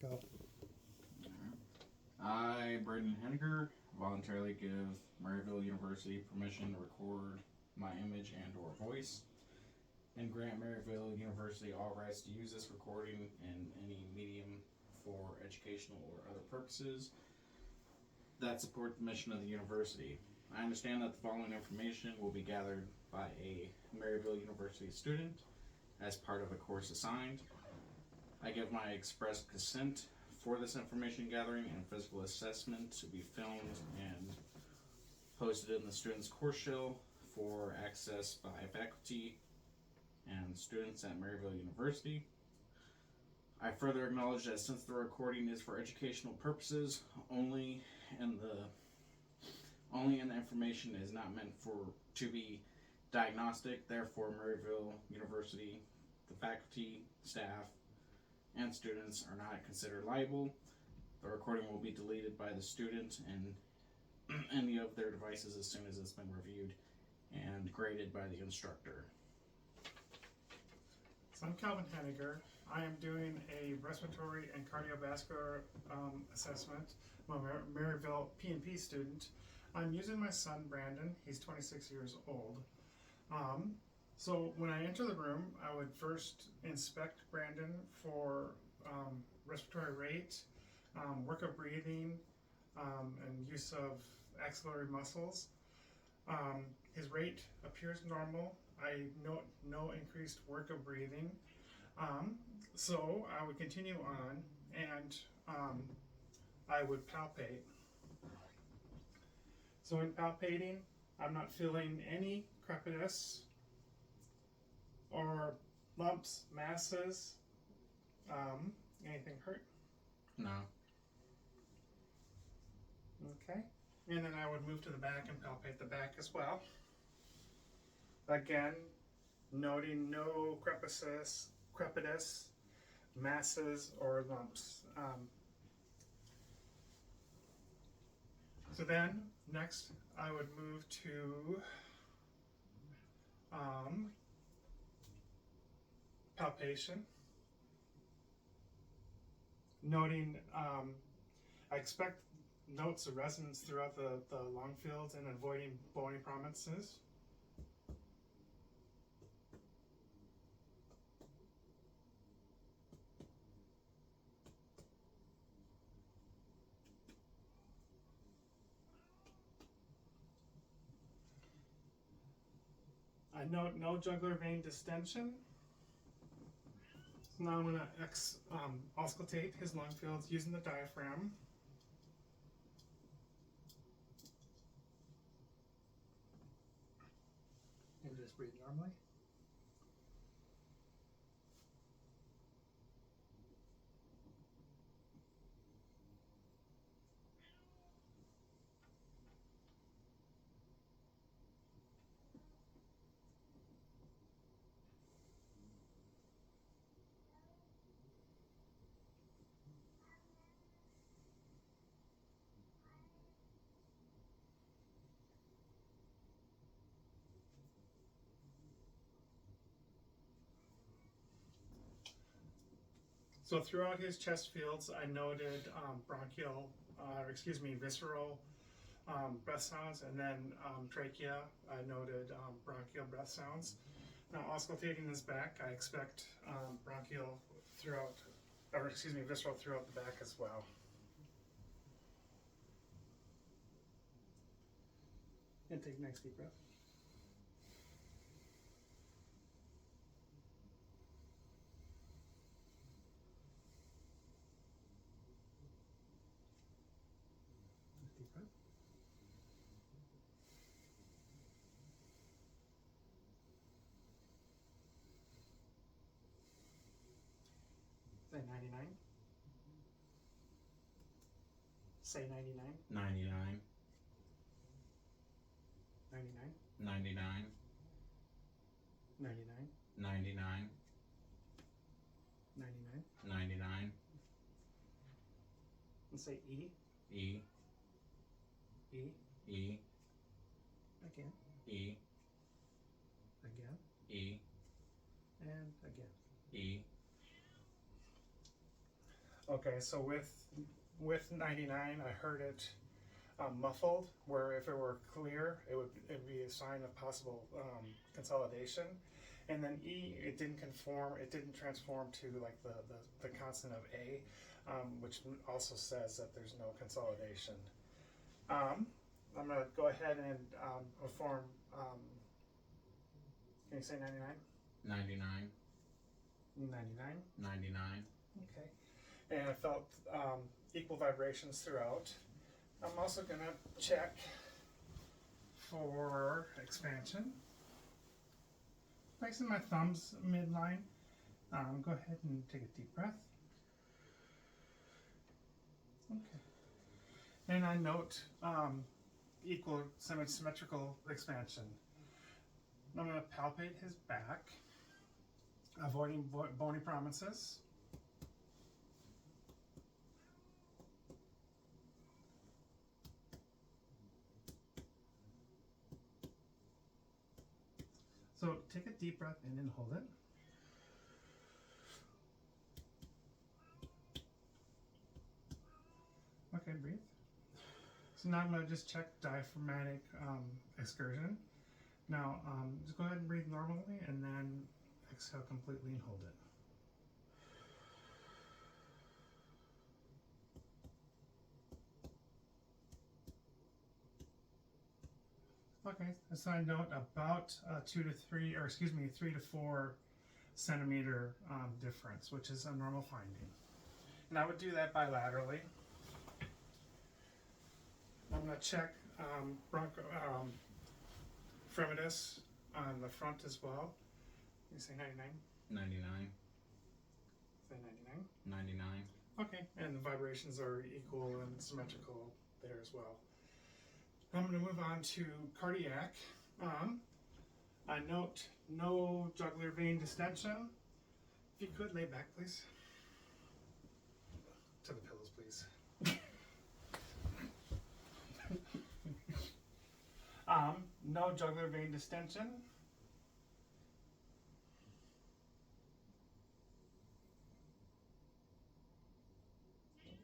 Go. I, Braden Henniger, voluntarily give Maryville University permission to record my image and or voice, and grant Maryville University all rights to use this recording in any medium for educational or other purposes that support the mission of the university. I understand that the following information will be gathered by a Maryville University student as part of a course assigned. I give my express consent for this information gathering and physical assessment to be filmed and posted in the student's course shell for access by faculty and students at Maryville University. I further acknowledge that since the recording is for educational purposes only, and the information is not meant to be diagnostic, therefore Maryville University, the faculty, staff, and students are not considered liable. The recording will be deleted by the student and any of their devices as soon as it's been reviewed and graded by the instructor. So I'm Calvin Henniger. I am doing a respiratory and cardiovascular assessment. I'm a Maryville P&P student. I'm using my son Brandon. He's 26 years old. So when I enter the room, I would first inspect Brandon for respiratory rate, work of breathing, and use of axillary muscles. His rate appears normal. I note no increased work of breathing. So I would continue on and I would palpate. So in palpating, I'm not feeling any crepitus or lumps, masses, anything hurt. No. Okay. And then I would move to the back and palpate the back as well. Again, noting no crepitus, masses, or lumps. So then, next, I would move to palpation. Noting, I expect notes of resonance throughout the lung fields and avoiding bony prominences. I note no jugular vein distension. So now I'm going to auscultate his lung fields using the diaphragm. And just breathe normally. So throughout his chest fields, I noted visceral breath sounds, and then trachea, I noted bronchial breath sounds. Now auscultating his back, I expect visceral throughout the back as well. And take next deep breath. Deep breath. Say 99. Say 99. 99. 99. 99. 99. 99. 99. 99. And say E. E. E. E. Again. E. Again. E. And again. E. Okay, so with 99, I heard it muffled, where if it were clear, it'd be a sign of possible consolidation. And then E, it didn't conform, it didn't transform to like the consonant of A, which also says that there's no consolidation. I'm gonna go ahead and perform. Can you say 99? 99. 99. 99. Okay. And I felt equal vibrations throughout. I'm also gonna check for expansion. Placing my thumbs midline. Go ahead and take a deep breath. Okay. And I note equal symmetrical expansion. I'm going to palpate his back, avoiding bony prominences. So take a deep breath in and hold it. Okay, breathe. So now I'm going to just check diaphragmatic excursion. Now just go ahead and breathe normally and then exhale completely and hold it. Okay, so I note about 3 to 4 centimeter difference, which is a normal finding. And I would do that bilaterally. I'm going to check fremitus on the front as well. You say 99? 99. Say 99? 99. Okay, and the vibrations are equal and symmetrical there as well. I'm going to move on to cardiac. I note no jugular vein distension. If you could lay back, please. To the pillows, please. No jugular vein distension.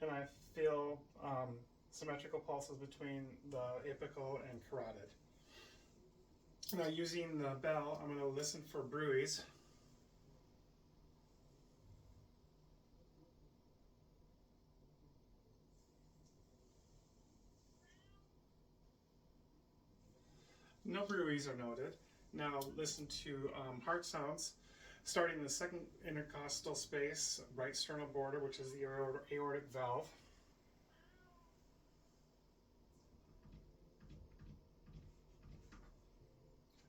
And I feel symmetrical pulses between the apical and carotid. Now using the bell, I'm going to listen for bruits. No bruits are noted. Now listen to heart sounds, starting in the second intercostal space, right sternal border, which is the aortic valve.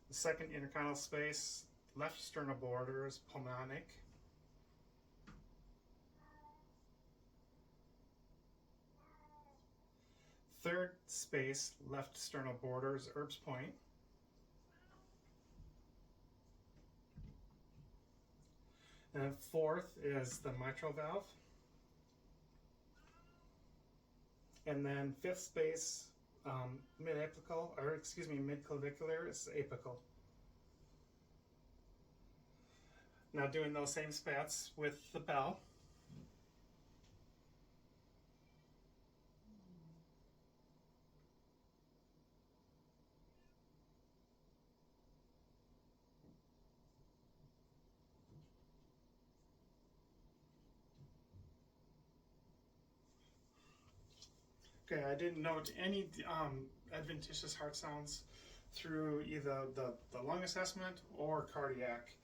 The second intercostal space, left sternal border, is pulmonic. Third space, left sternal border, is Erb's point. And fourth is the mitral valve. And then fifth space, mid-clavicular is apical. Now doing those same spats with the bell. Okay, I didn't note any adventitious heart sounds through either the lung assessment or cardiac.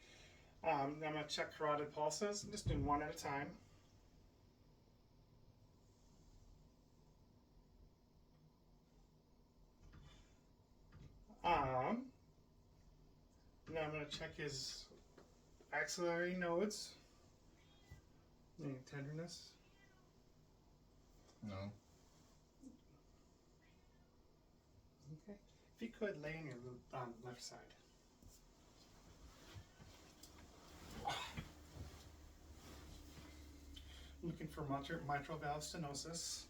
I'm going to check carotid pulses. I'm just doing one at a time. Now I'm going to check his axillary nodes. Any tenderness? No. Okay. If you could lay on your left side. Looking for mitral valve stenosis.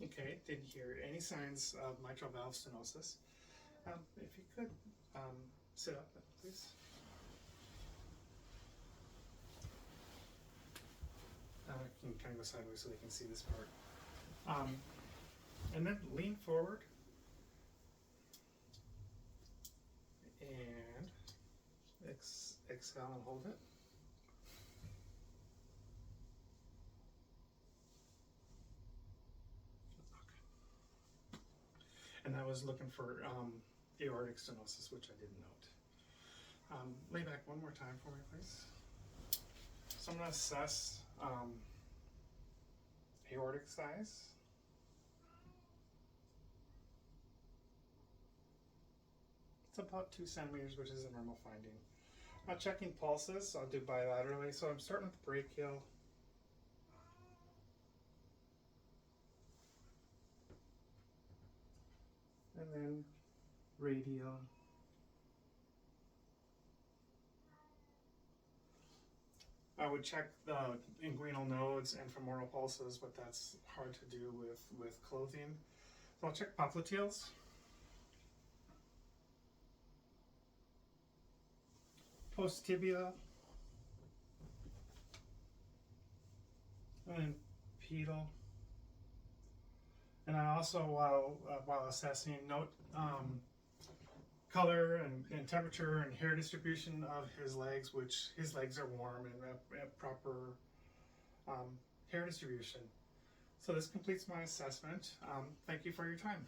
Okay, didn't hear any signs of mitral valve stenosis. If you could sit up, please. You can kind of go sideways so they can see this part. And then lean forward. And exhale and hold it. Okay. And I was looking for aortic stenosis, which I didn't note. Lay back one more time for me, please. So I'm going to assess aortic size. It's about 2 centimeters, which is a normal finding. Now checking pulses, I'll do bilaterally. So I'm starting with brachial. And then radial. I would check the inguinal nodes and femoral pulses, but that's hard to do with clothing. So I'll check popliteals. Post-tibial. And then pedal. And I also, while assessing, note color and temperature and hair distribution of his legs, which his legs are warm and at proper hair distribution. So this completes my assessment. Thank you for your time.